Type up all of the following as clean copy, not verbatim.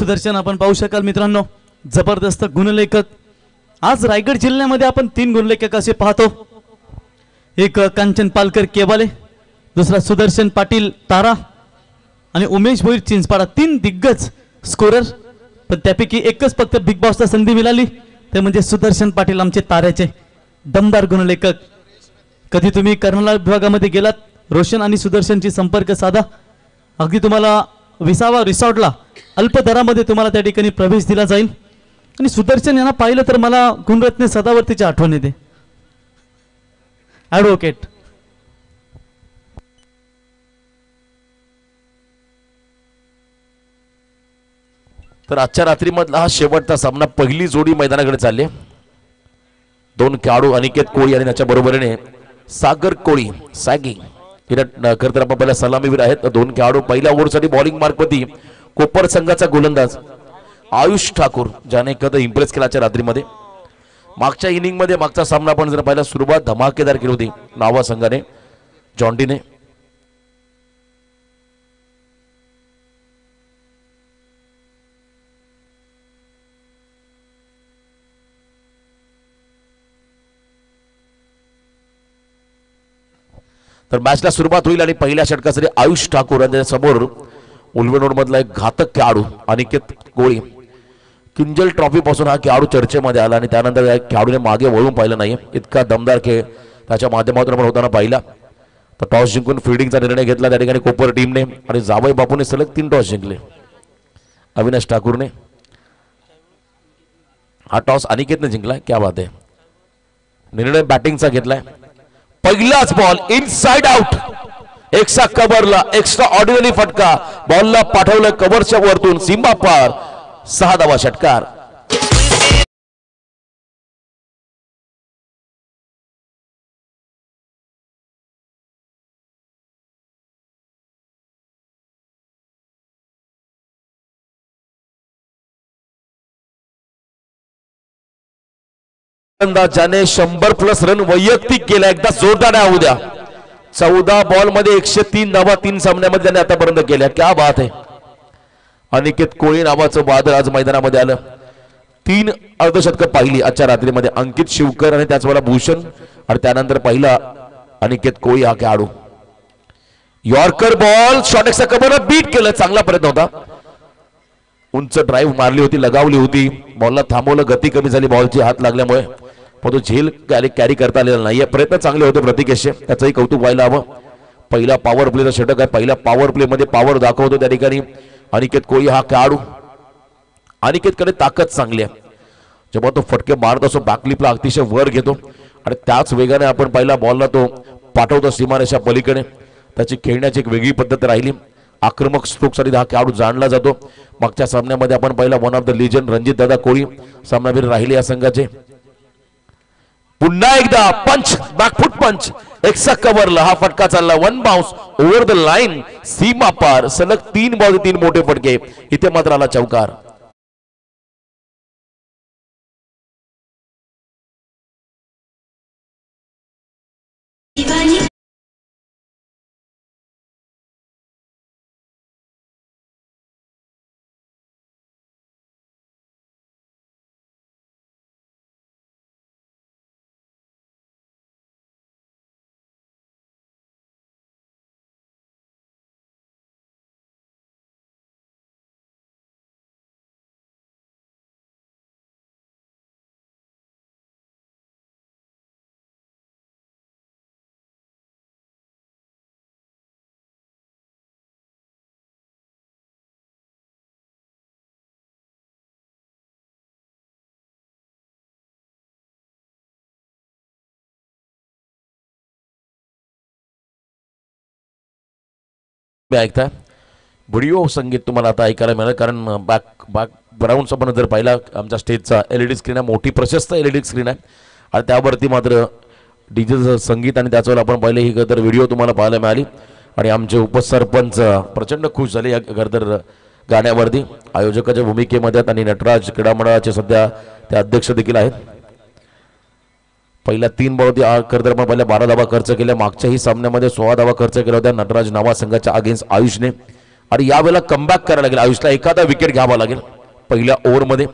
सुदर्शन आपण पाहू शकाल मित्रांनो, जबरदस्त गुणलेखक। आज रायगड जिल्ह्यामध्ये आपण 3 गुणलेखक असे पाहतो, एक कांचन पालकर केवाले, दुसरा सुदर्शन पाटील तारा आणि उमेश भोईर चिंचपाडा, 3 दिग्गज स्कोरर। पण त्यापैकी एकच फक्त बिग बॉसला संधी मिळाली, ते म्हणजे सुदर्शन पाटील आमचे ताऱ्याचे दमदार गुणलेखक। कधी तुम्ही कर्नाल विभागामध्ये गेलात, रोशन आणि सुदर्शनची संपर्क साधा, अगदी तुम्हाला विसावा रिसॉर्टला अल्प दरामध्ये तुम्हाला त्या ठिकाणी प्रवेश दिला जाईल। आणि सुदर्शन यांना पाहिलं तर मला गुणरत्ने सदावर्तीची आठवण येते, ॲडव्होकेट। तर आजच्या रात्रीमधला हा शेवटचा सामना, पहिली जोडी मैदानाकडे चालली। 2 खेळाडू अनिकेत कोळी आणि त्याच्या बरोबरीने सागर कोळी सॅगी खरं तर आपण पहिला सलामीवीर आहेत। 2 खेळाडू पहिल्या ओव्हरसाठी बॉलिंग मार्कवरती कोपर संघाचा गोलंदाज आयुष ठाकूर, ज्याने कधी इम्प्रेस केला आजच्या रात्रीमध्ये। मागच्या इनिंग मध्ये मागचा सामना आपण जर पाहिला, सुरुवात धमाकेदार केली होती नावा संघाने, जॉन्टीने। तर मॅचला सुरुवात होईल आणि पहिल्या षटकासाठी आयुष ठाकूर आणि समोर उल्वेनोड मधला एक घातक खेळाडू अनिकेत कोळी। किंजल ट्रॉफी पासून हा खेळाडू चर्चेमध्ये आला आणि त्यानंतर या खेळाडूने मागे वळून पाहिलं नाही, इतका दमदार खेळ त्याच्या माध्यमातून आपण होताना पाहिला। तर टॉस जिंकून फिल्डिंगचा निर्णय घेतला त्या ठिकाणी कोपर टीमने आणि जावई बापूने सलग 3 टॉस जिंकले। अविनाश ठाकूरने हा टॉस अनिकेतने जिंकलाय, क्या बात आहे। निर्णय बॅटिंगचा घेतलाय, पहिलाच बॉल इनसाइड आउट, एक्स्ट्रा कव्हरला एक्स्ट्रा ऑर्डिनरी फटका, बॉलला पाठवलं कव्हरच्या वरतून सीमा पार, 6 धावा षटकार। ज्याने 100+ रन वैयक्तिक केला, एकदा जोरदार होऊ द्या। 14 बॉल मध्ये 103 धावा 3 सामन्यामध्ये त्याने आतापर्यंत केल्या, क्या बात आहे। अनिकेत कोळी नावाचं वादळ आज मैदानामध्ये आलं, 3 अर्धशतक पाहिली आजच्या रात्रीमध्ये। अंकित शिवकर आणि त्याचवेळेला भूषण आणि त्यानंतर पहिला अनिकेत कोळी हा खेळाडू। यॉर्कर बॉल शॉर्ट एक्स्ट्रा कव्हरला बीट केलं, चांगला प्रयत्न होता, उंच ड्राईव्ह मारली होती, लगावली होती, बॉलला थांबवलं, गती कमी झाली बॉलची हात लागल्यामुळे, पण तो झेल कॅरी करता आलेला नाहीये। प्रयत्न चांगले होते प्रतीकेशचे, त्याचंही कौतुक व्हायला हवं। पहिला पॉवर प्लेचा षटक आहे, पहिला पॉवर प्ले मध्ये पॉवर दाखवतो त्या ठिकाणी अनिकेत कोळी हा खेळाडू। अनिकेतकडे ताकद चांगली आहे, जेव्हा तो फटके मारत असतो बॅकलिपला अतिशय वर घेतो आणि त्याच वेगाने आपण पहिला बॉलला तो पाठवतो सीमारेषा पलीकडे। त्याची खेळण्याची एक वेगळी पद्धत राहिली, आक्रमक स्ट्रोकसाठी हा खेळाडू जाणला जातो। मागच्या सामन्यामध्ये आपण पहिला one of the legend Ranjit दादा कोळी सामनावीर राहिले या संघाचे। पुन्हा एकदा पंच, बॅकफुट पंच, एक्स्ट्रा कव्हरला हा फटका चालला, 1 बाउन्स ओव्हर द लाईन, सीमा पार, सलग 3 बॉल 3 मोठे फटके, इथे मात्र आला चौकार। ऐकता व्हिडिओ संगीत तुम्हाला आता ऐकायला मिळेल, कारण बॅकग्राऊंडचा पण जर पाहिला आमच्या स्टेजचा LED स्क्रीन आहे, मोठी प्रशस्त LED स्क्रीन आहे आणि त्यावरती मात्र डीजेचं संगीत आणि त्याच्यावर आपण पाहिले ही गदर व्हिडिओ तुम्हाला पाहायला मिळाली। आणि आमचे उपसरपंच प्रचंड खुश झाले या गदर गाण्यावरती, आयोजकाच्या भूमिकेमध्ये आणि नटराज क्रीडा मंडळाचे सध्या ते अध्यक्ष देखील आहेत। पहिल्या 3 बॉलवरती खरं तर पहिल्या 12 धावा खर्च केल्या, मागच्याही सामन्यामध्ये 16 धावा खर्च केल्या होत्या नटराज नावा संघाच्या अगेन्स्ट आयुषने, आणि यावेळेला कमबॅक करायला लागेल आयुषला, एखादा विकेट घ्यावा लागेल। पहिल्या ओव्हरमध्ये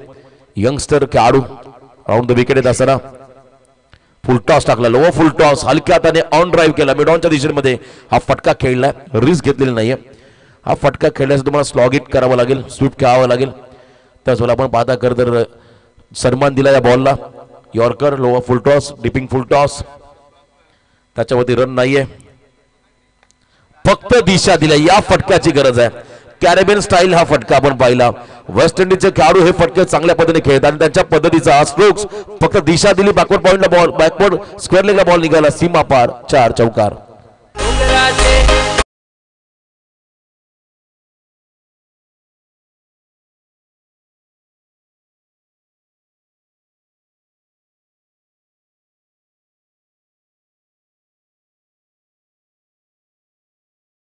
यंगस्टर खेळाडू राऊंड द विकेट येत असताना फुल टॉस टाकला, लो फुल टॉस हलक्या हाताने ऑन ड्राईव्ह केला, मिड ऑनच्या दिशेमध्ये हा फटका खेळलाय, रिस्क घेतलेली नाहीये. हा फटका खेळण्यासाठी तुम्हाला स्लॉग इट करावा लागेल, स्वीप खेळावं लागेल. त्याचवेळेला आपण पाहता तर सन्मान दिला या बॉलला. Yorker, low full toss, dipping full toss, त्याच्यावरती रन नाहीये, फक्त दिशा दिल्या. या फटक्याची गरज आहे. कॅरेबियन स्टाईल हा फटका आपण पाहिला. वेस्ट इंडिजचे खेळाडू हे फटके चांगल्या पद्धतीने खेळतात आणि त्यांच्या पद्धतीचा स्ट्रोक्स फक्त दिशा दिली. बॅकवर्ड पॉइंटला बॉल, बॅकवर्ड स्क्वेअर लेगला बॉल निघाला, सीमा पार, 4 चौकार.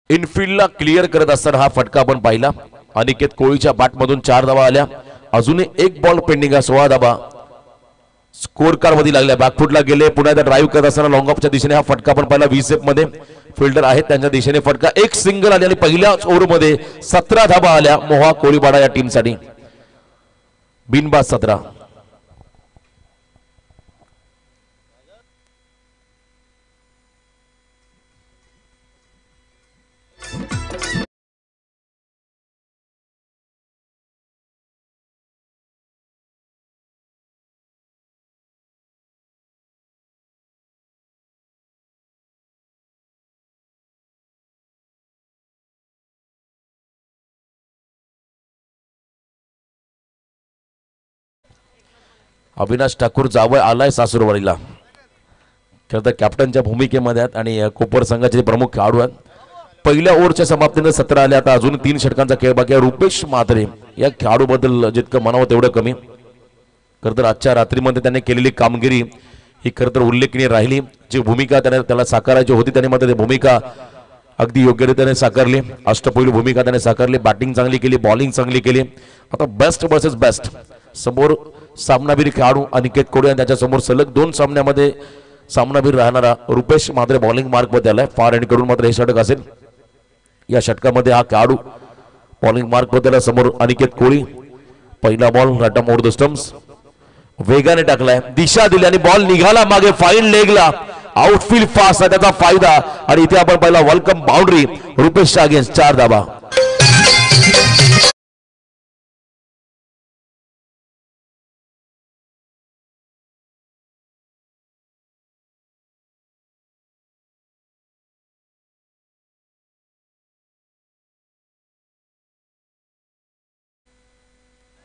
इनफिल्डला क्लिअर करत असताना हा फटका आपण पाहिला. अनिकेत कोळीच्या बॅटमधून 4 धावा आल्या. अजूनही एक बॉल पेंडिंग आहे, 16 धावा स्कोर कार्ड मध्ये लागल्या. बॅकफुटला गेले, पुन्हा एकदा ड्राईव्ह करत असताना लॉंग ऑफच्या दिशेने हा फटका आपण पाहिला. व्हीसेप मध्ये फिल्डर आहेत त्यांच्या दिशेने फटका, एक सिंगल आली आणि पहिल्याच ओव्हरमध्ये 17 धावा आल्या मोहा कोळीवाडा या टीमसाठी. बिनबाद 17. अविनाश ठाकूर जावं आलाय सासूरवाडीला, खरं तर कॅप्टनच्या भूमिकेमध्ये आहेत आणि कोपर संघाचे प्रमुख खेळाडू आहेत. पहिल्या ओव्हरच्या समाप्तीने 17 आले. आता अजून 3 षटकांचा खेळ बाकी आहे. रुपेश म्हात्रे या खेळाडूबद्दल जितकं म्हणावं तेवढं कमी. खरं तर आजच्या रात्रीमध्ये त्याने केलेली कामगिरी ही खरं तर उल्लेखनीय राहिली. जी भूमिका त्याला साकारायची होती त्याने मात्र ती भूमिका अगदी योग्यरीत्याने साकारली. अष्टपैलू भूमिका त्याने साकारली. बॅटिंग चांगली केली, बॉलिंग चांगली केली. आता बेस्ट वर्सेस बेस्ट समोर सामनावीर खेळाडू अनिकेत कोळे आणि त्याच्यासमोर सलग 2 सामन्यामध्ये सामनावीर राहणारा रुपेश म्हात्रे बॉलिंग मार्क मध्ये आलाय. फार एंड कडून मात्र हे षटक असेल. या षटकामध्ये हा खेळाडू बॉलिंग मार्क मध्ये समोर अनिकेत कोळी. पहिला बॉल रटम ओव्हर द स्टंप्स वेगाने टाकलाय, दिशा दिली आणि बॉल निघाला मागे फाईन लेगला. आउटफील्ड फास्ट आहे त्याचा फायदा आणि इथे आपण पहिला वेलकम बाउंड्री रुपेशच्या अगेन्स्ट 4 धावा.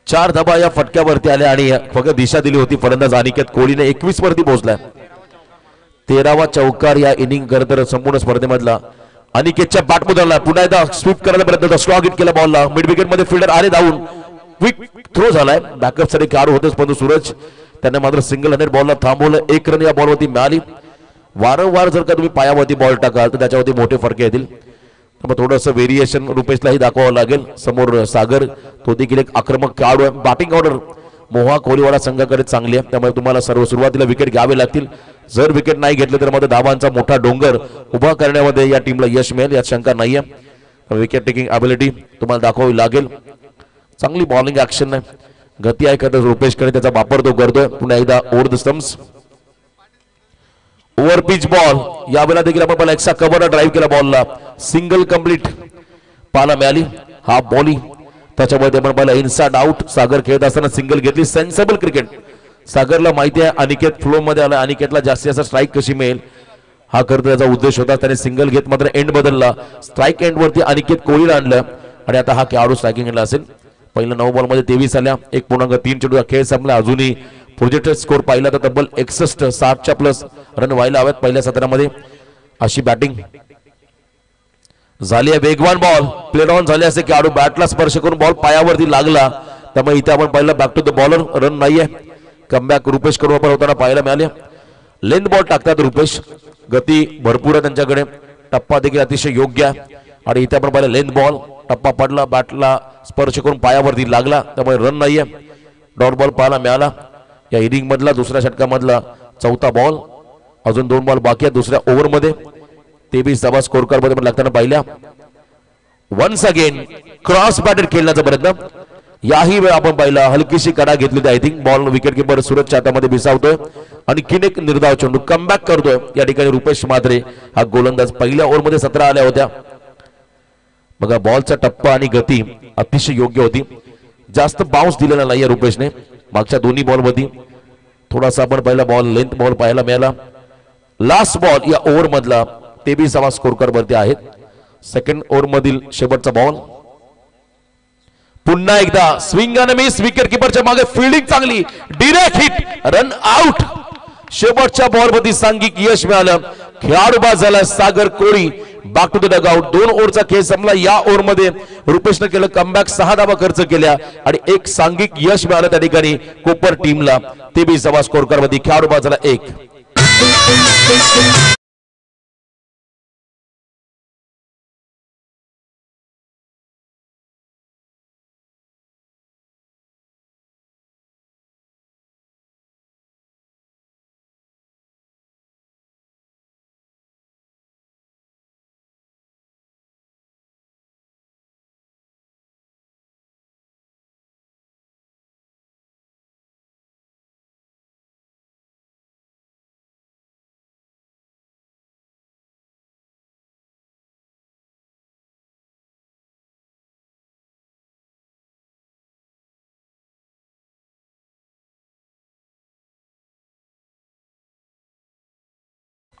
चार धाबा या फटक्यावरती आल्या आणि फक्त दिशा दिली होती फलंदाज अनिकेत कोहलीने. 21 वरती पोहोचलाय. 13वा चौकार या इनिंग करत संपूर्ण स्पर्धेमधला. अनिकेतच्या बॅटमधून पुन्हा एकदा स्वीप करायला प्रयत्न, स्लॉग हिट केला बॉलला. मिड विकेट मध्ये फिल्डर आले धावून, क्विक थ्रो झालाय. बॅकअप साठी खेळाडू होतेच परंतु सूरज त्यांना मात्र सिंगल हँडेड बॉलला थांबवलं. 1 रन या बॉलवरती मिळाली. वारंवार जर का तुम्ही पायावरती बॉल टाकाल तर त्याच्यावरती मोठे फरक येतील. मग थोडंसं व्हेरिएशन रुपेशलाही दाखवावं लागेल. समोर सागर तो देखील एक आक्रमक खेळाडू आहे. बॅटिंग ऑर्डर मोहा कोहलीवाडा संघाकडे चांगली आहे, त्यामुळे तुम्हाला सर्व सुरुवातीला विकेट घ्यावे लागतील. जर विकेट नाही घेतले तर मात्र धावांचा मोठा डोंगर उभा करण्यामध्ये या टीमला यश मिळेल यात शंका नाहीये. विकेट टेकिंग ॲबिलिटी तुम्हाला दाखवावी लागेल. चांगली बॉलिंग ऍक्शन आहे, गती आहे का रुपेशकडे, त्याचा वापर तो करतोय. पुन्हा एकदा over the stumps over pitch ball. यावेळेला देखील आपण पहिला एक्स्ट्रा कव्हरला ड्राईव्ह केला बॉलला. सिंगल कंप्लीट पाहायला मिळाली. हा बॉलिंग त्याच्यामध्ये आपण पहिला इनसाइड आउट. सागर खेळत असताना सिंगल घेतली. Sensible cricket. सागरला माहिती आहे अनिकेत फ्लो मध्ये आला, अनिकेतला जास्तीत जास्त स्ट्राईक कशी मिळेल हा करतो त्याचा उद्देश होता. त्याने सिंगल घेत मात्र एंड बदलला. स्ट्राईक एंड वरती अनिकेत कोहलीला आणलं आणि आता हा खेळाडू स्ट्रायकिंग एंडला असेल. पहिल्या 9 बॉल मध्ये 23 आल्या. 1.3 चेंडूचा खेळ संपला. अजूनही प्रोजेक्टेड स्कोर पाहिला तर तब्बल 61 60च्या प्लस रन व्हायला हव्यात पहिल्या सत्रामध्ये. अशी बॅटिंग झाली आहे. वेगवान बॉल प्लेड ऑन झाले असे खेळाडू बॅटला स्पर्श करून बॉल पायावरती लागला. त्यामुळे इथे आपण पाहिलं back to the bowler. Run नाहीये. कमबॅक रुपेश कडून वापर होताना पाहायला मिळाले. लेंथ बॉल टाकतात रुपेश. गती भरपूर आहे त्यांच्याकडे. टप्पा देखील अतिशय योग्य आहे आणि इथे आपण पाहिलं लेंथ बॉल. टप्पा पडला, बॅटला स्पर्श करून पायावरती लागला, त्यामुळे रन नाहीये. डॉट बॉल पाहायला मिळाला. या इनिंग मधला दुसऱ्या षटकामधला 4था बॉल. अजून 2 बॉल बाकी आहेत दुसऱ्या ओव्हर मध्ये. 23 धावा स्कोर कार्ड मध्ये लागताना पाहिल्या. वन्स अगेन क्रॉस बॅटेड खेळण्याचा प्रयत्न. याही वेळ आपण पाहिला हलकीशी कडा घेतली होती. I think ball wicket keeper सूरजच्या हातामध्ये बिसावतोय आणि किनेक निर्धाव चेंडू कमबॅक करतोय. या ठिकाणी रुपेश म्हात्रे हा गोलंदाज पहिल्या ओव्हरमध्ये 17 आल्या होत्या. बघा बॉलचा टप्पा आणि गती अतिशय योग्य होती. जास्त बाउन्स दिलेला नाहीये रुपेशने. मागच्या दोन्ही बॉल मध्ये थोडासा आपण पहिला बॉल लेंथ बॉल पाहायला मिळाला. लास्ट बॉल या ओव्हर मधला 23वा स्कोर कार्ड वरती आहेत. सेकंड ओव्हर मधील शेवटचा बॉल. पुन्हा एकदा स्विंग आणि मिस. विकेट किपरच्या मागे फिल्डिंग चांगली. Direct hit. Run out. शेवटच्या बॉल मध्ये सांघिक यश मिळालं. खेळाडू बाद झाला Sagar Koli. Back to the dugout. 2 ओव्हरचा खेळ संपला. या ओव्हर मध्ये रुपेशने केलं कमबॅक. 6 धावा खर्च केल्या आणि एक सांघिक यश मिळालं त्या ठिकाणी कोपर टीमला. 23वा स्कोर कार्ड मध्ये खेळाडू बाद झाला 1.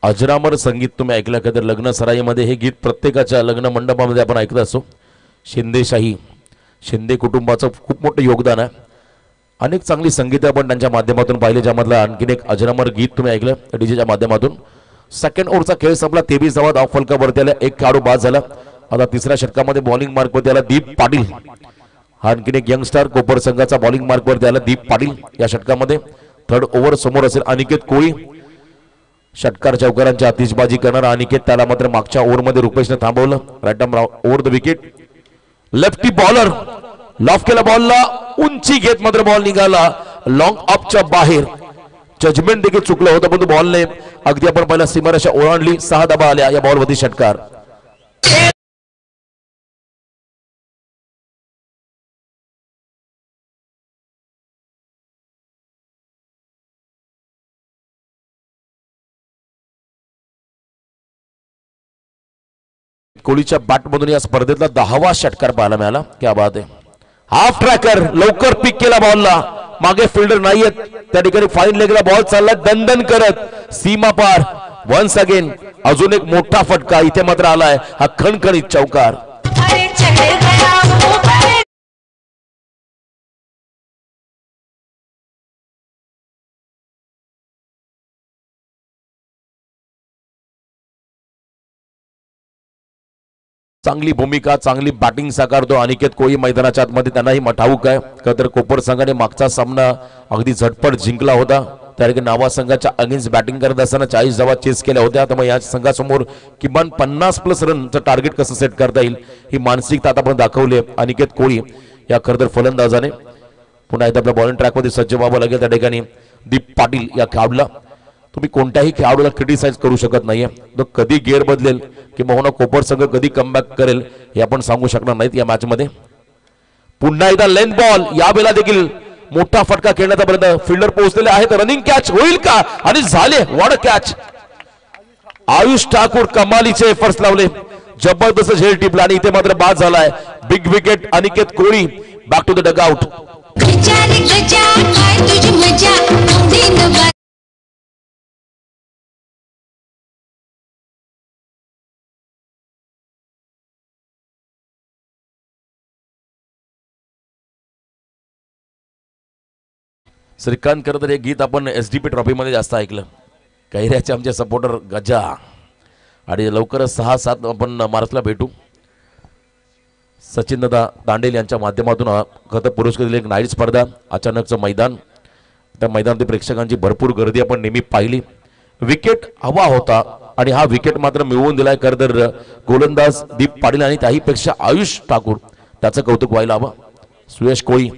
अजरामर संगीत तुम्ही ऐकलं का? तर लग्न सराईमध्ये हे गीत प्रत्येकाच्या लग्न मंडपामध्ये आपण ऐकत असतो. शिंदेशाही शिंदे कुटुंबाचं खूप मोठं योगदान आहे. अनेक चांगली संगीत आपण त्यांच्या माध्यमातून पाहिले, ज्यामधलं आणखीन एक अजरामर गीत तुम्ही ऐकलं डीजेच्या माध्यमातून. सेकंड ओव्हरचा खेळ संपला. 23 धाव फलकावरती आला. एक खेळाडू बाद झाला. आता तिसऱ्या षटकामध्ये बॉलिंग मार्कवरती आला दीप पाटील. हा आणखीन एक यंगस्टार कोपर संघाचा बॉलिंग मार्कवरती आला दीप पाटील या षटकामध्ये. थर्ड ओव्हर समोर असेल अनिकेत कोळी. षटकार चौकारांची आतिषबाजी करणारा अनिकेत, त्याला मात्र मागच्या ओव्हरमध्ये रुपेशने थांबवलं. Right arm over the wicket. Lefty bowler loft केला बॉलला. उंची घेत मात्र बॉल निघाला लॉंग अपच्या बाहेर. जजमेंट देखील चुकलं होतं, परंतु बॉलने अगदी आपण पहिला सीमारेषा ओलांडली. 6 धावा आल्या या बॉलवरती. षटकार. कोहलीच्या बॅटमधून या स्पर्धेतला 10वा षटकार पाहायला मिळाला. क्या बात आहे. हाफ ट्रॅकर लवकर पिक केला बॉलला. मागे फिल्डर नाहीयेत त्या ठिकाणी. फाईन लेगला बॉल चालला दणदण करत सीमा पार. वन्स अगेन अजून एक मोठा फटका इथे मात्र आलाय. हा खणखणीत चौकार. चांगली भूमिका, चांगली बॅटिंग साकारतो अनिकेत कोळी मैदानाच्या आतमध्ये. त्यांनाही ठाऊक आहे का तर कोपर संघाने मागचा सामना अगदी झटपट जिंकला होता. त्या ठिकाणी नावा संघाच्या अगेन्स्ट बॅटिंग करत असताना 40 धावा चेस केल्या होत्या. त्यामुळे या संघासमोर किमान 50+ रनचं टार्गेट कसं सेट करता येईल ही मानसिकता आता आपण दाखवली आहे अनिकेत कोळी या खरंतर फलंदाजाने. पुन्हा एकदा आपल्या बॉलिंग ट्रॅकमध्ये सज्ज व्हावं लागेल. त्या ठिकाणी दीप पाटील या खेळाडूला तुम्ही कोणत्याही खेळाडूला क्रिटिसाइज करू शकत नाहीये. तो कधी गिअर बदलेल किंवा कोपर संघ कधी कमबॅक करेल हे आपण सांगू शकणार नाहीत या मॅच मध्ये. पुन्हा एकदा लेंथ बॉल. यावेळेला देखील मोठा फटका खेळण्याचा प्रयत्न. फिल्डर पोहोचलेले आहेत. रनिंग कॅच होईल का? आणि झाले. What a catch. Ayush Thakur कमालीचे एफर्ट्स लावले. जबरदस्त झेल टिपला आणि इथे मात्र बाद झालाय. Big wicket Aniket Koli. Back to the dugout. Shrikant खरं हे गीत आपण SDP ट्रॉफीमध्ये जास्त ऐकलं. कैऱ्याचे आमचे सपोर्टर गजा. आणि लवकरच 6-7 आपण मार्चला भेटू. सचिन दादा दांडेल यांच्या माध्यमातून खरं पुरस्कार दिले. एक नाईट स्पर्धा, अचानकचं मैदान. त्या मैदानातील प्रेक्षकांची भरपूर गर्दी आपण नेहमी पाहिली. विकेट हवा होता आणि हा विकेट मात्र मिळवून दिलाय खरं तर गोलंदाज दीप पाटील आणि त्याहीपेक्षा आयुष ठाकूर. त्याचं कौतुक व्हायला हवं. Suyash Koli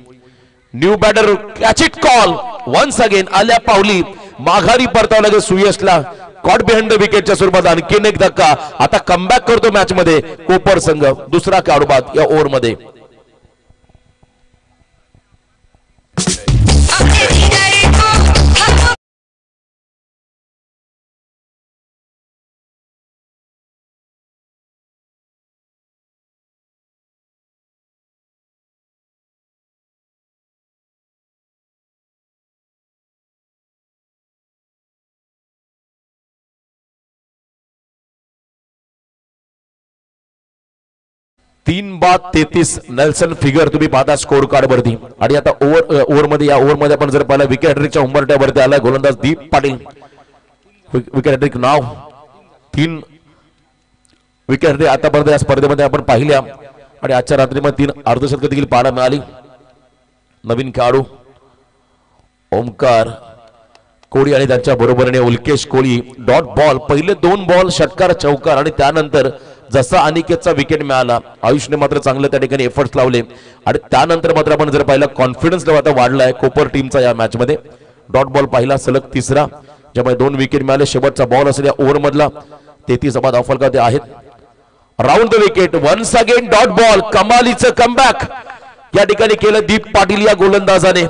new batter. Catch it call. Once again आल्या पावली. माघारी परतावं लागेल सुयशला. कॉट बिहाइंड द विकेटच्या स्वरूपात आणखीन एक धक्का. आता कमबॅक करतो मॅच मध्ये कोपर संघ. दुसरा खेळाडू बाद या ओव्हर मध्ये. 3-33 नेल्सन फिगर तुम्ही पाहता स्कोर कार्ड वरती. आणि आता ओव्हर मध्ये या ओव्हर मध्ये आपण जर पाहिलं विकेट हॅट्रिकच्या उंबरठ्यावरती आला गोलंदाज दीप पाटील. विकेट हॅट्रिक नाव 3 विकेट हॅट्रिक आतापर्यंत या स्पर्धेमध्ये आपण पाहिल्या. आणि आजच्या रात्रीमध्ये 3 अर्धशतक देखील पाहायला मिळाली. नवीन खेळाडू ओमकार कोळी आणि त्यांच्या बरोबरीने उल्केश कोळी डॉट बॉल. पहिले 2 बॉल षटकार चौकार आणि त्यानंतर जसा अनिकेतचा विकेट मिळाला आयुषने मात्र चांगलं त्या ठिकाणी एफर्ट्स लावले. आणि त्यानंतर मात्र आपण जर पाहिलं कॉन्फिडन्स लेवल आता वाढलाय कोपर टीमचा या मॅच मध्ये. डॉट बॉल पाहिला सलग 3रा ज्यामुळे 2 विकेट मिळाले. शेवटचा बॉल असेल या ओव्हर मधला 33 बाद धावफलक ते आहेत. Round the wicket once again dot ball. कमालीचं कमबॅक या ठिकाणी केलं दीप पाटील या गोलंदाजाने.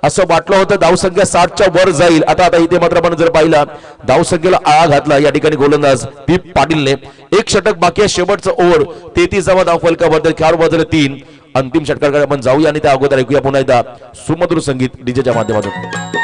असं वाटलं होतं धावसंख्या 60च्या वर जाईल. आता इथे मात्र आपण जर पाहिला धावसंख्येला आळा घातला या ठिकाणी गोलंदाज दीप पाटीलने. 1 षटक बाकी आहे शेवटचं ओव्हर. 33वा धावफलकाबद्दल खेळाडू बाजूला 3. अंतिम षटकाकडे आपण जाऊया आणि त्या अगोदर ऐकूया पुन्हा एकदा सुमधुर संगीत डीजेच्या माध्यमातून.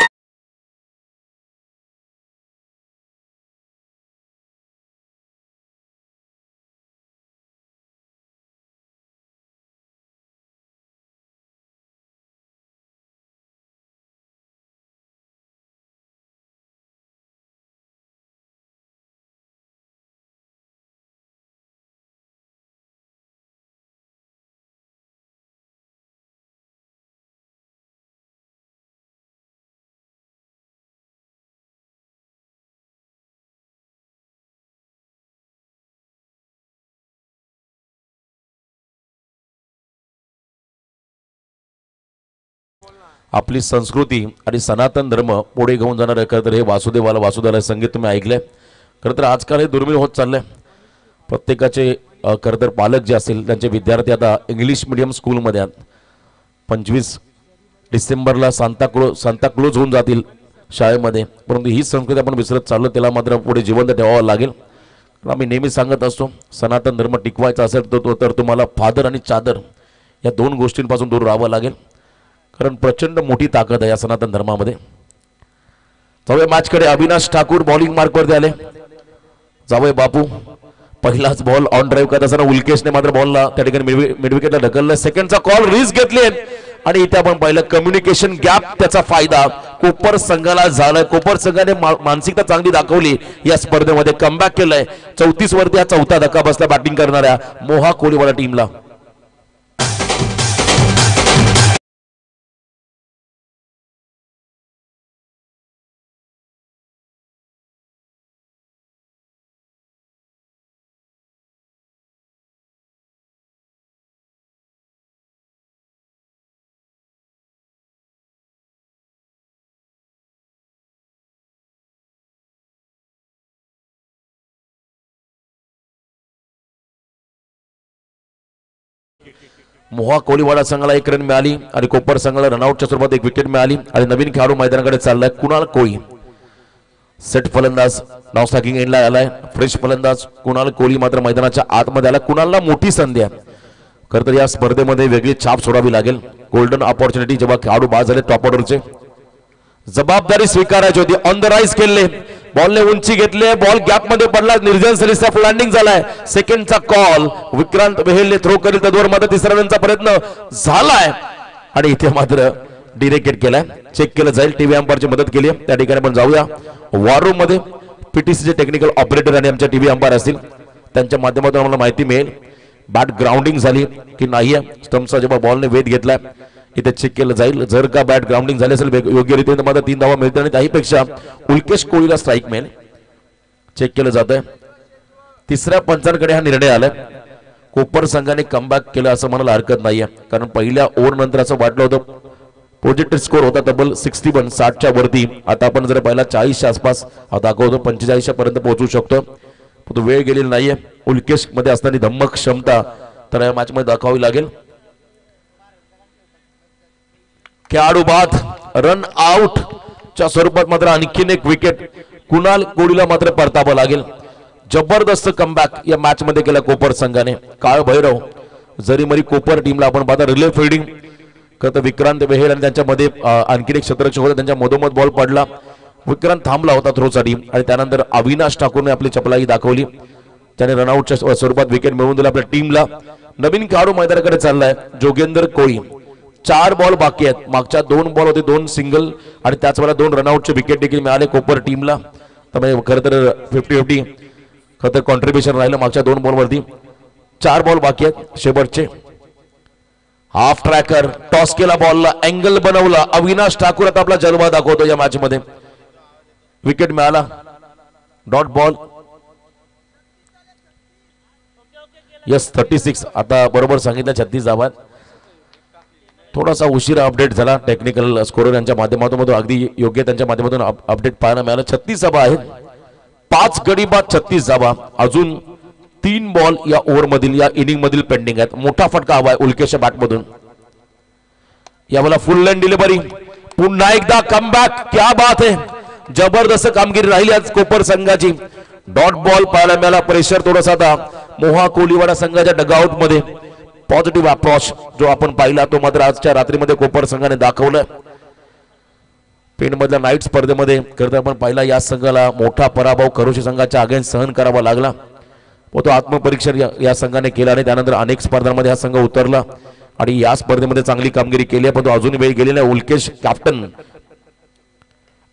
आपली संस्कृती आणि सनातन धर्म पुढे घेऊन जाणार खरं तर हे वासुदेवाला वासुदेवाला संगीत तुम्ही ऐकलंय. खरं तर आजकाल हे दुर्मिळ होत चाललंय. प्रत्येकाचे खरं तर पालक जे असतील त्यांचे विद्यार्थी आता इंग्लिश मीडियम स्कूलमध्ये 25 डिसेंबरला सांताक्लोज होऊन जातील शाळेमध्ये. परंतु ही संस्कृती आपण विसरत चाललो. त्याला मात्र पुढे जिवंत ठेवावं लागेल. आम्ही नेहमी सांगत असतो सनातन धर्म टिकवायचा असेल तर तुम्हाला फादर आणि चादर या 2 गोष्टींपासून दूर राहावं लागेल. कारण प्रचंड मोठी ताकद आहे या सनातन धर्मामध्ये. जाऊया मॅचकडे. अविनाश ठाकूर बॉलिंग मार्कवरती आले. जावय बापू पहिलाच बॉल ऑन ड्राईव्ह करत असताना उल्केशने मात्र बॉलला त्या ठिकाणी मिड विकेटला ढकललं. सेकंडचा कॉल रिस्क घेतली आणि इथे आपण पाहिलं कम्युनिकेशन गॅप त्याचा फायदा कोपर संघाला झालाय. कोपर संघाने मानसिकता चांगली दाखवली या स्पर्धेमध्ये. कमबॅक केलंय. 34 वरती हा 4था धक्का बसला बॅटिंग करणाऱ्या मोहा कोळीवाडा टीमला. मोहा कोळीवाडा संघाला 1 रन मिळाली आणि कोपर संघाला रनआउटच्या स्वरूपात 1 विकेट मिळाली. आणि नवीन खेळाडू मैदानाकडे चाललाय कुणाल कोळी. सेट फलंदाज नाव स्ट्रायकिंग एंडला आलाय. फ्रेश फलंदाज कुणाल कोळी मात्र मैदानाच्या आतमध्ये आला. कुणालला मोठी संधी आहे. खरं तर या स्पर्धेमध्ये वेगळी छाप सोडावी लागेल. गोल्डन ऑपॉर्च्युनिटी जेव्हा खेळाडू बाद झाले टॉप ऑर्डरचे जबाबदारी स्वीकारायची होती. ऑन द राईज केले. बॉलने उंची घेतले. बॉल गॅप मध्ये पडला. निर्जन सलीचा फ्लँडिंग झालाय. सेकंडचा कॉल विक्रांत बेहेलने थ्रो करील तद्वर मात्र 3रा रनचा प्रयत्न झालाय आणि इथे मात्र डिरेक्टेड केलाय. चेक केलं जाईल. टीव्ही अंपायरची मदत केली. त्या ठिकाणी आपण जाऊया वॉर रूम मध्ये. पीटीसीचे टेक्निकल ऑपरेटर आणि आमच्या टीव्ही अंपायर असतील त्यांच्या माध्यमातून आम्हाला माहिती मिळेल बॅट ग्राउंडिंग झाली की नाही. स्टम्पचा जेव्हा बॉलने वेध घेतलाय इथे चेक केलं जाईल. जर का बॅट ग्राउंडिंग झाली असेल योग्य रीतीने मात्र 3 धावा मिळतील आणि त्याहीपेक्षा उल्केश कोळीला स्ट्राईक मिळेल. चेक केलं जात आहे. 3ऱ्या पंचांकडे हा निर्णय आलाय. कोपर संघाने कमबॅक केलं असं म्हणायला हरकत नाहीये. कारण पहिल्या ओव्हर नंतर असं वाटलं होतं प्रोजेक्टेड स्कोर होता तब्बल 61 60च्या वरती. आता आपण जर पाहिला 40च्या आसपास दाखवतो 45 पर्यंत पोहोचू शकतो. तो वेळ गेलेला नाहीये. उल्केश मध्ये असणारी धम्मक क्षमता तर या मॅच मध्ये दाखवावी लागेल. खेळाडू बाद रन आउट च्या स्वरूपात मात्र आणखीन 1 विकेट कुणाल कोळीला मात्र परतावं लागेल. जबरदस्त कमबॅक या मॅच मध्ये केला कोपर संघाने. काळ भैरव जरी मरी कोपर टीमला आपण पाहता रिले फिल्डिंग करत विक्रांत बेहेल आणि त्यांच्यामध्ये आणखीन 1 क्षेत्ररक्षक होता. त्यांच्या मधोमध बॉल पडला. विक्रांत थांबला होता थ्रोसाठी आणि त्यानंतर अविनाश ठाकूरने आपली चपलाई दाखवली. त्याने रनआउटच्या स्वरूपात विकेट मिळवून दिला आपल्या टीमला. नवीन खेळाडू मैदानाकडे चाललाय जोगेंद्र कोळी. 4 बॉल बाकी आहेत. मागच्या 2 बॉल होते, 2 सिंगल आणि त्याच वेळेला 2 रनआउटचे विकेट देखील मिळाले कोपर टीमला. त्यामुळे खरं तर 50-50 खरं तर कॉन्ट्रीब्युशन राहिलं मागच्या 2 बॉलवरती. 4 बॉल बाकी आहेत शेवटचे. हाफ ट्रॅकर टॉस केला, बॉलला अँगल बनवला. अविनाश ठाकूर आता आपला जलवा दाखवतो या मॅच मध्ये. विकेट मिळाला, डॉट बॉल. यस 36. आता बरोबर सांगितलं 36 धावा. थोडासा उशिरा अपडेट झाला टेक्निकल स्कोरर यांच्या माध्यमातून, अगदी योग्य त्यांच्या माध्यमातून अपडेट पाहायला मिळालं. 36 धावा आहेत, 5 गडी बाद 36 धावा. अजून 3 बॉल या ओव्हर मधील या इनिंग मधील पेंडिंग आहेत. मोठा फटका हवा आहे उल्केशच्या बॅट मधून. यावेळेला फुल लाईन डिलिव्हरी, पुन्हा एकदा कमबॅक. क्या बात है, जबरदस्त कामगिरी राहिली आज कोपर संघाची. डॉट बॉल पाहायला मिळाला. प्रेशर थोडासा आता मोहा कोलीवाडा संघाच्या डगआउट मध्ये. पॉझिटिव्ह अप्रोच जो आपण पाहिला तो मात्र आजच्या रात्रीमध्ये कोपर संघाने दाखवलं. पेन मधल्या नाईट स्पर्धेमध्ये करता आपण पाहिला या संघाला मोठा पराभव खरोशी संघाच्या अगेन्स्ट सहन करावा लागला. व तो आत्मपरीक्षण या संघाने केला आणि त्यानंतर अनेक स्पर्धांमध्ये हा संघ उतरला आणि या स्पर्धेमध्ये चांगली कामगिरी केली. पण तो अजून वेळ गेलेला. उल्केश कॅप्टन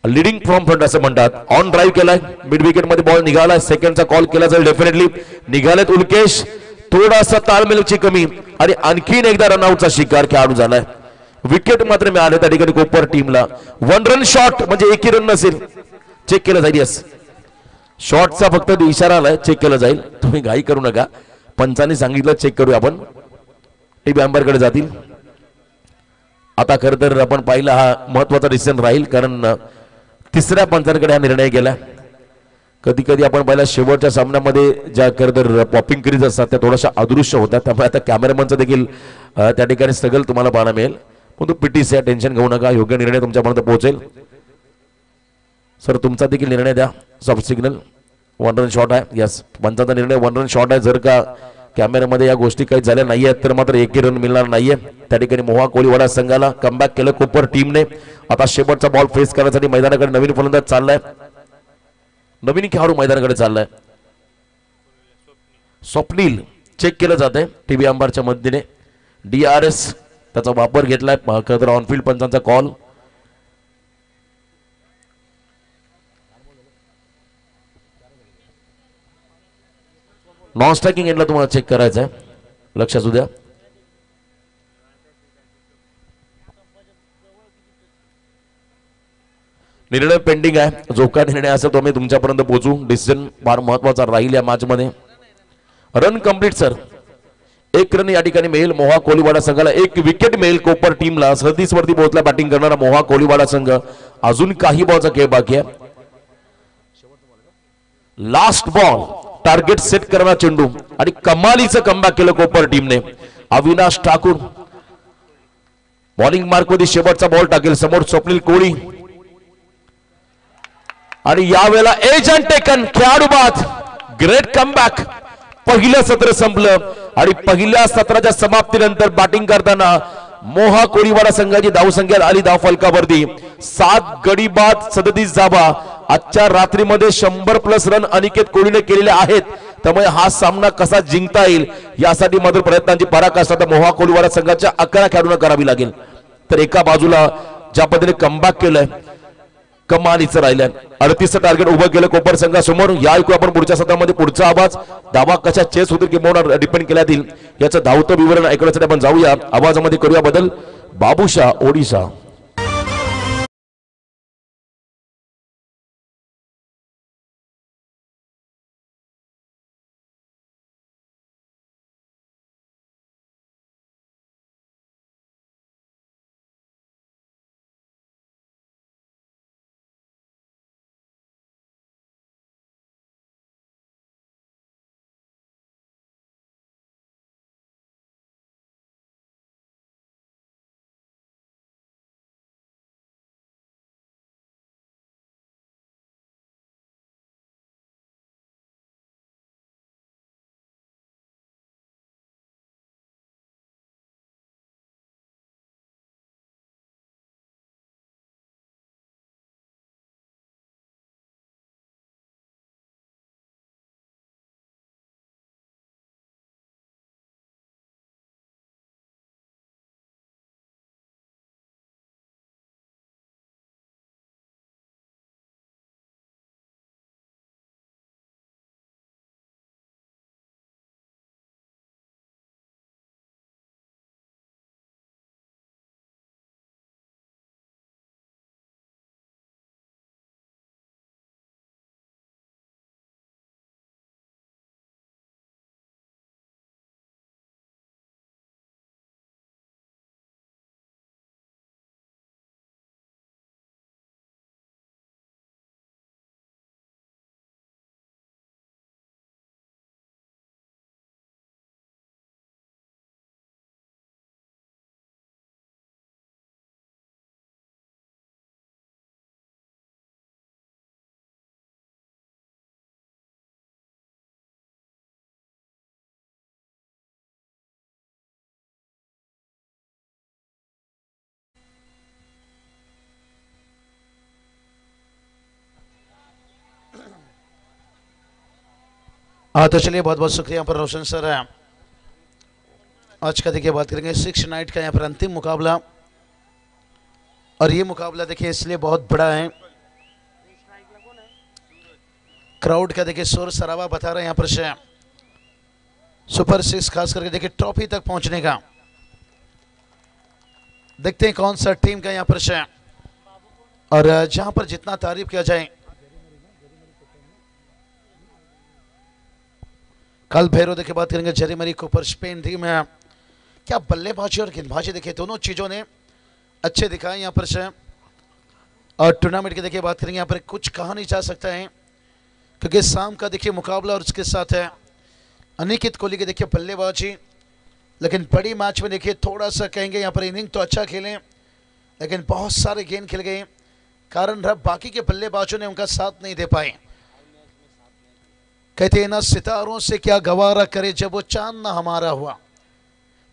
लिडिंग फ्रॉम फ्रंट असं म्हणतात. ऑन ड्राईव्ह केलाय, मिड विकेट मध्ये बॉल निघाला. सेकंडचा कॉल केला जाईल डेफिनेटली. निघालेत उल्केश. थोडासा ताळमेलची कमी आणि आणखीन एकदा रनआउटचा शिकार खेळाडू झालाय. विकेट मात्र मिळाले त्या ठिकाणी कोपर टीमला. 1 रन शॉट म्हणजे एकही रन नसेल. चेक केलं जाईल. यस शॉटचा फक्त इशारा आलाय, चेक केलं जाईल. तुम्ही घाई करू नका, पंचांनी सांगितलं चेक करूया आपण. टीम अंपायरकडे जातील. आता खरं तर आपण पाहिला हा महत्वाचा डिसिजन राहील, कारण तिसऱ्या पंचांकडे हा निर्णय गेला. कधी कधी आपण पाहिला शेवटच्या सामन्यामध्ये ज्या खरं तर पॉपिंग क्रीज असतात त्या थोड्याशा अदृश्य होतात. त्यामुळे आता कॅमेरामनचं देखील त्या ठिकाणी स्ट्रगल तुम्हाला पाहायला मिळेल. पण तो पीटीसी टेन्शन घेऊ नका, योग्य निर्णय तुमच्यापर्यंत पोहोचेल. सर तुमचा देखील निर्णय द्या. सॉफ्ट सिग्नल 1 रन शॉट आहे. यस पंचांचा निर्णय 1 रन शॉट आहे. जर का कॅमेऱ्यामध्ये या गोष्टी काही झाल्या नाहीये तर मात्र एकही रन मिळणार नाहीये. त्या ठिकाणी मोहा कोलीवाडा संघाला कमबॅक केलं कोपर टीमने. आता शेवटचा बॉल फेस करण्यासाठी मैदानाकडे नवीन फलंदाज चाललाय. नवीन खेळाडू मैदानाकडे चाललाय. स्वप्नील चेक केलं जात आहे टीव्ही अंपायरच्या मदतीने. DRS त्याचा वापर घेतलाय. ऑनफिल्ड पंचांचा कॉल. नॉन स्ट्रायकिंग एंडला तुम्हाला चेक करायचं आहे, लक्ष असू द्या. निर्णय पेंडिंग आहे. जो काय निर्णय असेल तो आम्ही तुमच्यापर्यंत पोहोचू. डिसिजन फार महत्वाचा राहील या मॅच मध्ये. Run complete sir. 1 रन या ठिकाणी मिळेल मोहा कोलीवाडा संघाला. 1 विकेट मिळेल कोपर टीमला. 37 वरती पोहोचला बॅटिंग करणारा मोहा कोलीवाडा संघ. अजून काही बॉलचा खेळ बाकी आहे. लास्ट बॉल टार्गेट सेट करणारा चेंडू आणि कमालीचं कमबॅक केलं कोपर टीमने. अविनाश ठाकूर बॉलिंग मार्क मध्ये शेवटचा बॉल टाकेल. समोर स्वप्नील कोळी आणि यावेळेला एजंट टेकन खेळाडू बाद. Great comeback. पहिलं सत्र संपलं आणि पहिल्या सत्राच्या समाप्तीनंतर बॅटिंग करताना मोहा कोळीवाडा संघाची धावसंख्या आली धाव फलकावरती 7 गडी बाद 37 धावा. आजच्या रात्रीमध्ये 100+ रन अनिकेत कोळीने केलेले आहेत. त्यामुळे हा सामना कसा जिंकता येईल यासाठी मात्र प्रयत्नांची पराकाष्ठा मोहा कोळीवाडा संघाच्या 11 खेळाडूंना करावी लागेल. तर एका बाजूला ज्या पद्धतीने कमबॅक केलंय कमालीचं राहिलंय. 38चं टार्गेट उभं केलं कोपर संघासमोर. या ऐकू आपण पुढच्या सत्रामध्ये पुढचा आवाज. धावा कशा चेस होतील किंवा डिपेंड केल्या जातील याचं धावतं विवरण ऐकण्यासाठी आपण जाऊया. आवाजामध्ये करूया बदल. बाबूशा ओडिशा. हाँ तो चलिए बहुत बहुत शुक्रिया यहाँ पर रोशन सर। आज का देखिए बात करेंगे 6 नाइट का यहाँ पर अंतिम मुकाबला, और ये मुकाबला देखिए इसलिए बहुत बड़ा है, क्राउड का देखिए शोर शराबा बता रहे हैं यहाँ पर से सुपर 6 खास करके देखिए ट्रॉफी तक पहुंचने का। देखते हैं कौन सा टीम का यहाँ पर से, और जहां पर जितना तारीफ किया जाए, कल भैरव देखिए बात करेंगे जरीमरी कोपर स्पेन टीम में, क्या बल्लेबाजी और गेंदबाजी देखिए दोनों चीजों ने अच्छे दिखाए यहाँ पर से। और टूर्नामेंट की देखिए बात करेंगे यहाँ पर कुछ कहा नहीं जा सकता है, क्योंकि शाम का देखिए मुकाबला और उसके साथ है अनिकेत कोहली की देखिए बल्लेबाजी। लेकिन बड़ी मैच में देखिए थोड़ा सा कहेंगे यहाँ पर इनिंग तो अच्छा खेले, लेकिन बहुत सारे गेंद खेल गए, कारण रहा बाकी के बल्लेबाजों ने उनका साथ नहीं दे पाए। कहते हैं ना, सितारों से क्या गवारा करे जब वो चांद ना हमारा हुआ।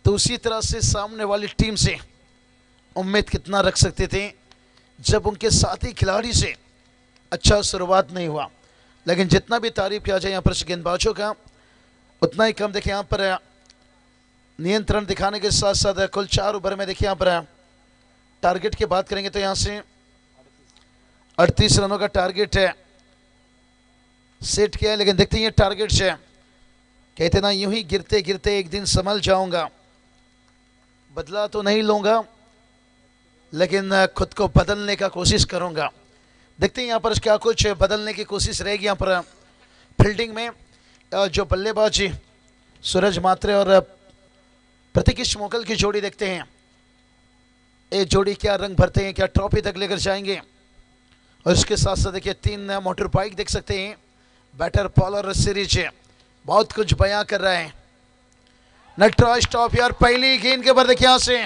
तो उसी तरह से सामने वाली टीम से उम्मीद कितना रख सकते थे जब उनके साथी खिलाड़ी से अच्छा शुरुआत नहीं हुआ। लेकिन जितना भी तारीफ किया जाए यहाँ पर गेंदबाजों का, उतना ही कम। देखिए यहाँ पर नियंत्रण दिखाने के साथ साथ कुल 4 ओवर में देखिए यहाँ पर टारगेट की बात करेंगे तो यहाँ से 38 रनों का टारगेट है सेट किया है। लेकिन देखते हैं ये टारगेट से, कहते ना यूं ही गिरते गिरते एक दिन संभल जाऊंगा, बदला तो नहीं लूंगा लेकिन खुद को बदलने का कोशिश करूंगा। देखते हैं यहाँ पर क्या कुछ बदलने की कोशिश रहेगी यहाँ पर फील्डिंग में। जो बल्लेबाजी सूरज मात्रे और प्रतीकिश मोगल की जोड़ी देखते हैं, ये जोड़ी क्या रंग भरते हैं, क्या ट्रॉफी तक लेकर जाएंगे। और इसके साथ साथ देखिए 3 मोटर बाइक देख सकते हैं, बैटर पॉलर सीरीज बहुत कुछ बयां कर रहा है। नटराज ट्रॉफी और पहली गेंद के ऊपर देखिए यहां से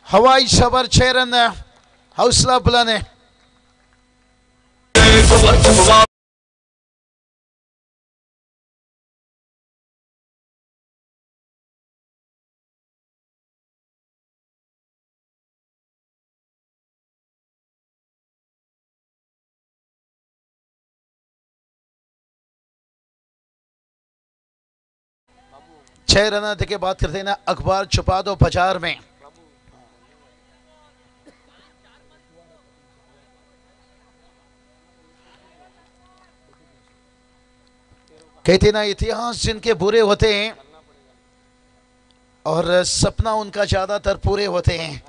हवाई सबर 6 रन, हौसला बुलंद है। छह रन देखिए बात करते हैं ना, अखबार छुपा दो बाजार में। कहते ना इतिहास जिनके बुरे होते हैं और सपना उनका ज्यादातर पूरे होते हैं।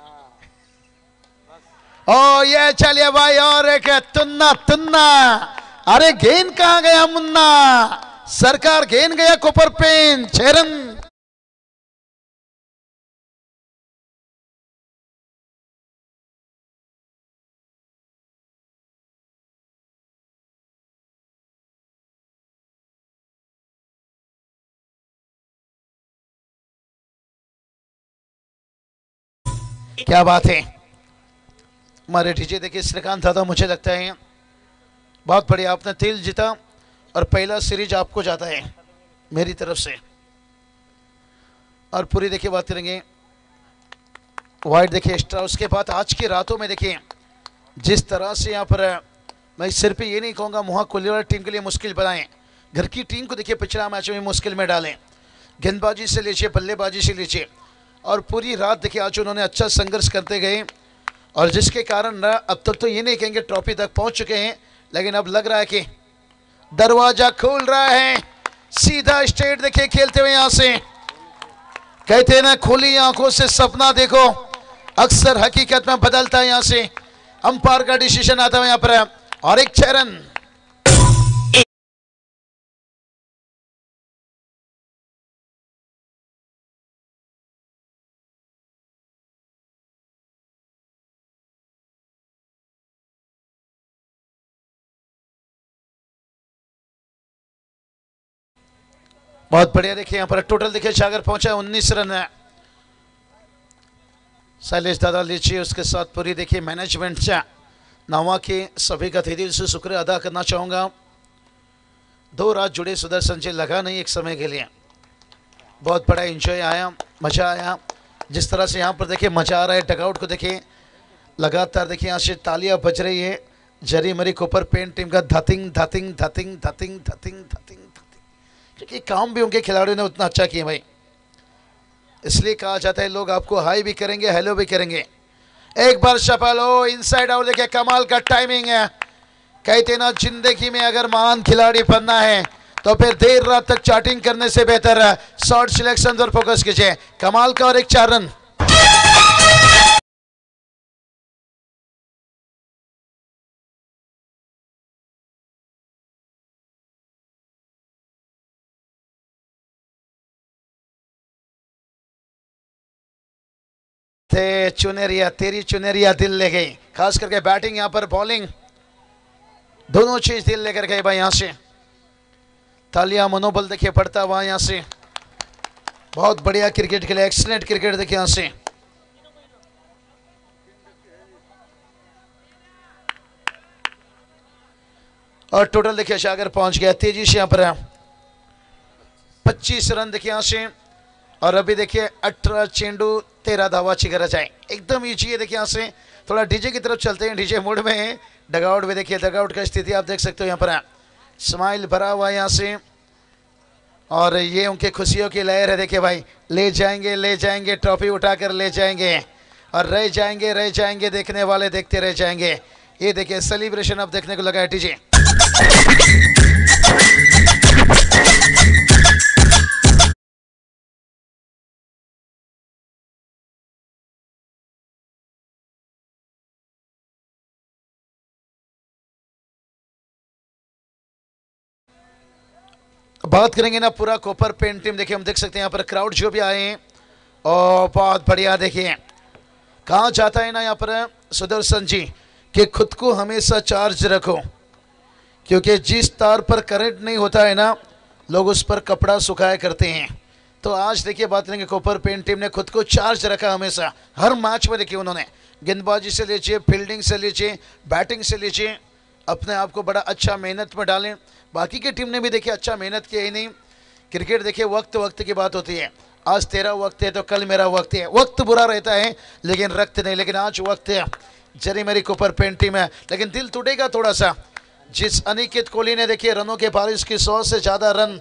ओ ये चलिए भाई, और एक तुन्ना तुन्ना, अरे गेंद कहां गया मुन्ना, सरकार गेंद गया कोपर पेन। 6 रन। क्या बात है, हमारे डीजे देखिए श्रीकांत दादा, मुझे लगता है बहुत बढ़िया, आपने तिल जीता और पहला सीरीज आपको जाता है मेरी तरफ से। और पूरी देखिए बात करेंगे वाइड देखिए एक्स्ट्रा। उसके बाद आज की रातों में देखिए जिस तरह से यहाँ पर, मैं सिर्फ ये नहीं कहूँगा मुहा कोहलीवाला टीम के लिए मुश्किल बनाएं, घर की टीम को देखिए पिछला मैच में मुश्किल में डालें, गेंदबाजी से लीजिए बल्लेबाजी से लीजिए। और पूरी रात देखिए आज उन्होंने अच्छा संघर्ष करते गए, और जिसके कारण अब तक तो ये नहीं कहेंगे ट्रॉफी तक पहुंच चुके हैं, लेकिन अब लग रहा है कि दरवाजा खोल रहा है। सीधा स्ट्रेट देखिए खेलते हुए यहां से, कहते हैं ना खुली आंखों से सपना देखो, अक्सर हकीकत में बदलता है। यहां से अंपायर का डिसीजन आता है यहां पर, और एक 6 रन। बहुत बढ़िया देखिए यहाँ पर टोटल देखिए सागर पहुंचा 19 रन है। शैलेश दादा लीजिए, उसके साथ पूरी देखिए मैनेजमेंट से नावा के सभी का दिल से शुक्रिया अदा करना चाहूँगा। 2 रात जुड़े सुदर्शन जी, लगा नहीं एक समय के लिए, बहुत बड़ा एंजॉय आया, मज़ा आया। जिस तरह से यहाँ पर देखिए मज़ा आ रहा है, डगआउट को देखिए लगातार देखिए यहाँ से तालियां बज रही है। जरी मरी कोपर पेन टीम का धतिंग धतिंग धतिंग धतिंग धतिंग धतिंग धतिंग। क्योंकि काम भी उनके खिलाड़ियों ने उतना अच्छा किया भाई, इसलिए कहा जाता है लोग आपको हाई भी करेंगे हेलो भी करेंगे। एक बार शफल हो इनसाइड आउट, देखिए कमाल का टाइमिंग है। कहते ना जिंदगी में अगर महान खिलाड़ी बनना है तो फिर देर रात तक चैटिंग करने से बेहतर है शॉर्ट सिलेक्शन पर फोकस कीजिए। कमाल का और एक 4 रन। चुनरिया तेरी चुनरिया दिल ले गई, खास करके बैटिंग यहाँ पर बॉलिंग दोनों चीज दिल लेकर गए भाई। यहाँ से तालियां मनोबल देखिए पड़ता हुआ यहाँ से। बहुत बढ़िया क्रिकेट खेले, एक्सीलेंट क्रिकेट देखिए यहाँ से। और टोटल देखिए सागर पहुंच गया तेजी से यहाँ पर 25 रन देखिए यहाँ से। और अभी देखिए 18 चेंडू 13 धावा चिगर जाए, एकदम ईजी है। देखिए यहाँ से थोड़ा डीजे की तरफ चलते हैं, डीजे मोड में है। डगआउट में देखिए, डगआउट का स्थिति आप देख सकते हो यहाँ पर स्माइल भरा हुआ है यहाँ से। और ये उनके खुशियों की लहर है देखिए भाई। ले जाएंगे ट्रॉफी उठाकर ले जाएंगे और रह जाएंगे देखने वाले देखते रह जाएंगे। ये देखिए सेलिब्रेशन अब देखने को लगा है डीजे। बात करेंगे ना पूरा कोपर पेंट टीम, देखिए हम देख सकते हैं यहाँ पर क्राउड जो भी आए हैं और बहुत बढ़िया। देखिए कहा जाता है ना यहाँ पर सुदर्शन जी कि खुद को हमेशा चार्ज रखो, क्योंकि जिस तार पर करंट नहीं होता है ना लोग उस पर कपड़ा सुखाया करते हैं। तो आज देखिए बात करेंगे कोपर पेंट टीम ने खुद को चार्ज रखा हमेशा, हर मैच में। देखिए उन्होंने गेंदबाजी से लीजिए, फील्डिंग से लीजिए, बैटिंग से लीजिए, अपने आप को बड़ा अच्छा मेहनत में डालें। बाकी की टीम ने भी देखिए अच्छा मेहनत किया ही नहीं। क्रिकेट देखिए वक्त की बात होती है। आज तेरा वक्त है तो कल मेरा वक्त है। वक्त बुरा रहता है लेकिन रक्त नहीं, लेकिन आज वक्त है। जरी मेरी कोपर पेंट टीम है, लेकिन दिल टूटेगा थोड़ा सा जिस अनिकेत कोहली ने देखिए रनों के बारिश की 100 से ज्यादा रन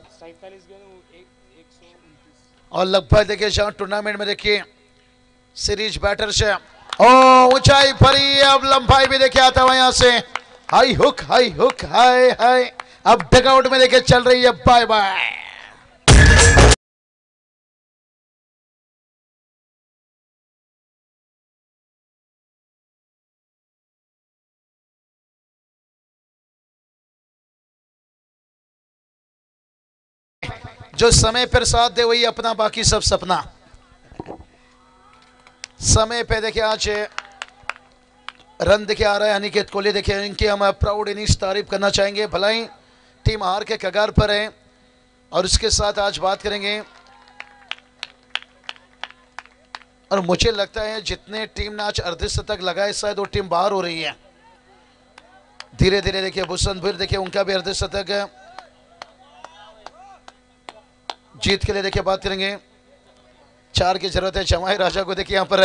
और लगभग देखिए जहां टूर्नामेंट में देखिए सीरीज बैटर से ऊंचाई भरी, अब लंबाई भी देखिए आता हुआ यहाँ से। हाई हुक हाय। अब डगआउट में देखिए चल रही है बाय बाय। जो समय पर साथ दे वही अपना, बाकी सब सपना। समय पे देखिए आज रन देखिए आ रहा है अनिकेत कोहली। देखिए इनकी हम प्राउड इनिंग्स तारीफ करना चाहेंगे। भलाई टीम हार के कगार पर है। और उसके साथ आज बात करेंगे, और मुझे लगता है जितने टीम ने आज अर्धशतक लगाए शायद वो टीम बाहर हो रही है धीरे धीरे। देखिए भूषणभीर देखिए उनका भी अर्धशतक जीत के लिए देखिए बात करेंगे। 4 की जरूरत है। जमाई राजा को देखिए यहाँ पर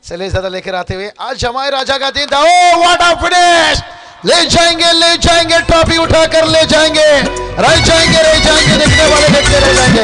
सले ज्यादा लेकर आते हुए आज जमाई राजा का दिन था। Oh what a finish! ले जाएंगे ट्रॉफी उठाकर ले जाएंगे, रह जाएंगे देखने वाले देखते रह जाएंगे।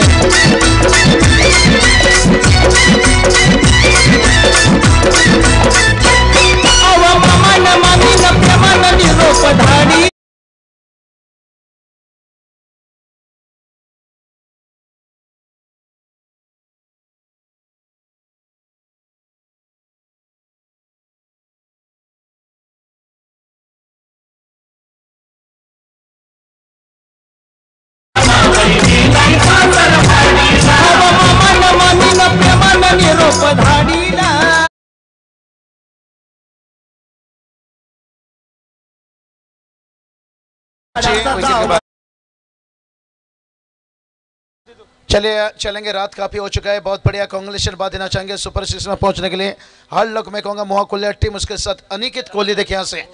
चलेंगे, रात काफी हो चुका है। बहुत बढ़िया कांग्रेचुलेशन बात देना चाहेंगे सुपर 6 में पहुंचने के लिए। हर लोग मैं कहूंगा मोहाकुल्ला टीम, उसके साथ अनिकेत कोहली। देखिए यहाँ से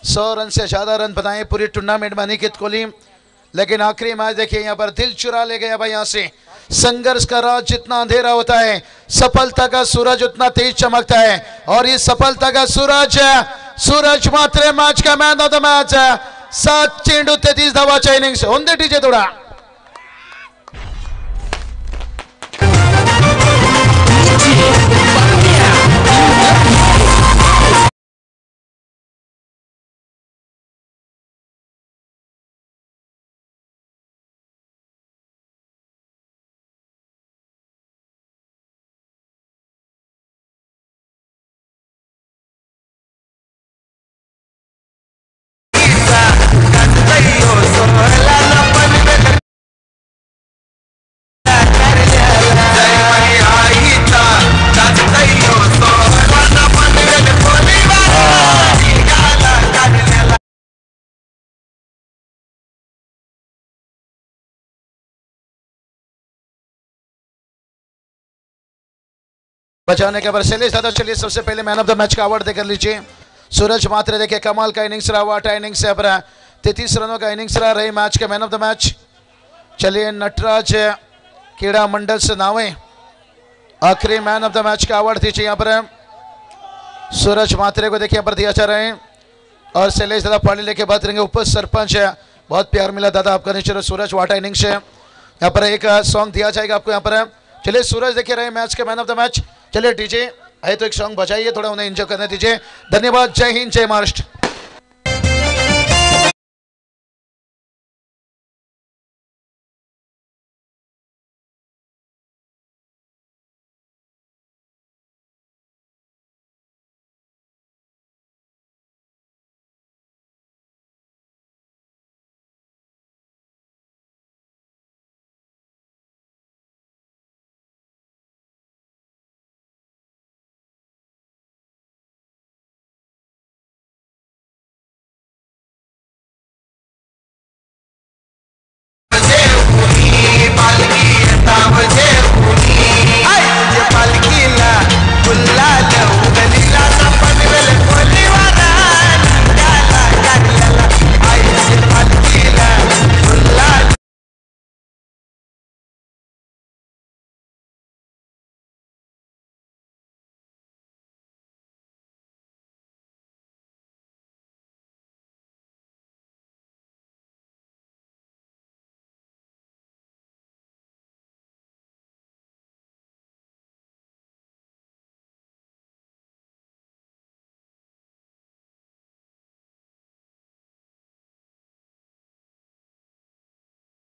100 रन से ज्यादा रन बनाए पूरी टूर्नामेंट में अनिकेत कोहली। लेकिन आखिरी मैच देखिए यहाँ पर दिल चुरा ले गया भाई। यहाँ से संघर्ष का राज जितना अंधेरा होता है सफलता का सूरज उतना तेज चमकता है। और ये सफलता का सूरज मात्र मैच का मैन ऑफ द मैच 7 चेंडू 33 धावाच्या इनिंग्स होंदे डीजे थोड़ा बचाने के बाद शैलेश दादा, चलिए सबसे पहले मैन ऑफ द मैच का अवार्ड देकर लीजिए। सूरज मात्रे देखिए कमाल का इनिंग्स रहा, वाटा इनिंग्स है, 33 रनों का इनिंग्स रहा, रही मैच का मैन ऑफ द मैच। चलिए नटराज कीड़ा मंडल से नावे आखिरी मैन ऑफ द मैच का अवार्ड दीजिए यहाँ पर सूरज मात्रे को, देखिए यहाँ पर दिया जा रहा है। और शैलेश दादा पानी लेके बात करेंगे, उप सरपंच है, बहुत प्यार मिला दादा आपका नीचे। सूरज वाटा इनिंग्स है, यहाँ पर एक सॉन्ग दिया जाएगा आपको यहाँ पर। चलिए सूरज देखिए रहे match K man of the match. चलिए डीजे आए तो एक सॉन्ग बजाइए, थोड़ा उन्हें एंजॉय करने दीजिए। धन्यवाद, जय हिंद, जय महाराष्ट्र।